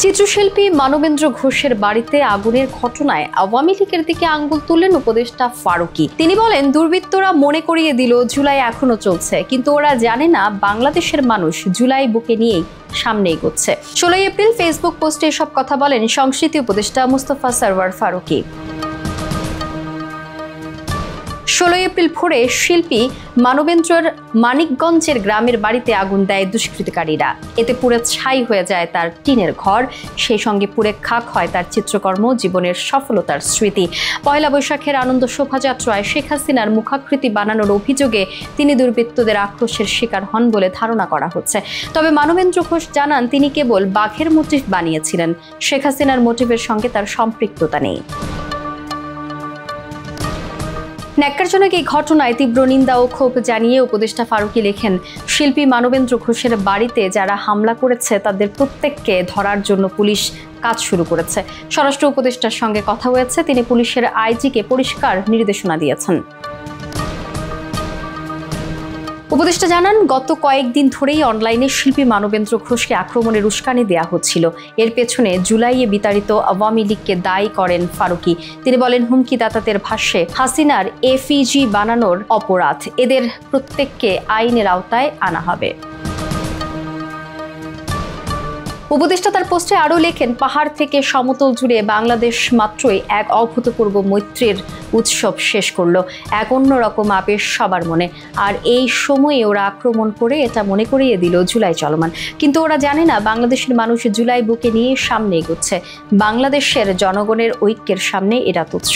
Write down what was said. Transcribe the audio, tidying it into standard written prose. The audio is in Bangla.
চিত্রশিল্পী মানবেন্দ্র ঘোষের বাড়িতে আগুনের ঘটনায় আওয়ামী লীগের দিকে আঙ্গুল তুললেন উপদেষ্টা ফারুকী। তিনি বলেন, দুর্বৃত্তরা মনে করিয়ে দিল জুলাই এখনো চলছে, কিন্তু ওরা জানে না বাংলাদেশের মানুষ জুলাই বুকে নিয়েই সামনে এগোচ্ছে। 16 এপ্রিল ফেসবুক পোস্টে এসব কথা বলেন সংস্কৃতি উপদেষ্টা মুস্তফা সরওয়ার ফারুকী। 16 এপ্রিল ভোরে শিল্পী মানবেন্দ্রর মানিকগঞ্জের গ্রামের বাড়িতে আগুন দেয় দুষ্কৃতকারীরা। এতে পুড়ে ছাই হয়ে যায় তার টিনের ঘর, সেই সঙ্গে পুড়ে খাক হয় তার চিত্রকর্ম, জীবনের সফলতার স্মৃতি। পয়লা বৈশাখের আনন্দ শোভাযাত্রায় শেখ হাসিনার মুখাকৃতি বানানোর অভিযোগে তিনি দুর্বৃত্তদের আক্রোশের শিকার হন বলে ধারণা করা হচ্ছে। তবে মানবেন্দ্র ঘোষ জানান, তিনি কেবল বাঘের মোটিভ বানিয়েছিলেন, শেখ হাসিনার মোটিভের সঙ্গে তার সম্পৃক্ততা নেই। ন্যাক্কারজনক এই ঘটনায় তীব্র নিন্দা ও ক্ষোভ জানিয়ে উপদেষ্টা ফারুকী লেখেন, শিল্পী মানবেন্দ্র ঘোষের বাড়িতে যারা হামলা করেছে তাদের প্রত্যেককে ধরার জন্য পুলিশ কাজ শুরু করেছে। স্বরাষ্ট্র উপদেষ্টার সঙ্গে কথা হয়েছে, তিনি পুলিশের আইজিকে পরিষ্কার নির্দেশনা দিয়েছেন। উপদেষ্টা জানান, গত কয়েকদিন ধরেই অনলাইনে শিল্পী মানবেন্দ্র ঘোষকে আক্রমণের উস্কানি দেওয়া হচ্ছিল। এর পেছনে জুলাইয়ে বিতাড়িত আওয়ামী লীগকে দায়ী করেন ফারুকী। তিনি বলেন, হুমকিদাতাদের ভাষ্যে হাসিনার এফইজি বানানোর অপরাধ, এদের প্রত্যেককে আইনের আওতায় আনা হবে। উপদেষ্টা তার পোস্টে আরও লেখেন, পাহাড় থেকে সমতল জুড়ে বাংলাদেশ মাত্রই এক অভূতপূর্ব মৈত্রীর উৎসব শেষ করলো, এক অন্যরকম আবেশ সবার মনে। আর এই সময়ে ওরা আক্রমণ করে এটা মনে করিয়ে দিল জুলাই চলমান, কিন্তু ওরা জানে না বাংলাদেশের মানুষ জুলাই বুকে নিয়ে সামনে এগোচ্ছে। বাংলাদেশের জনগণের ঐক্যের সামনে এরা তুচ্ছ।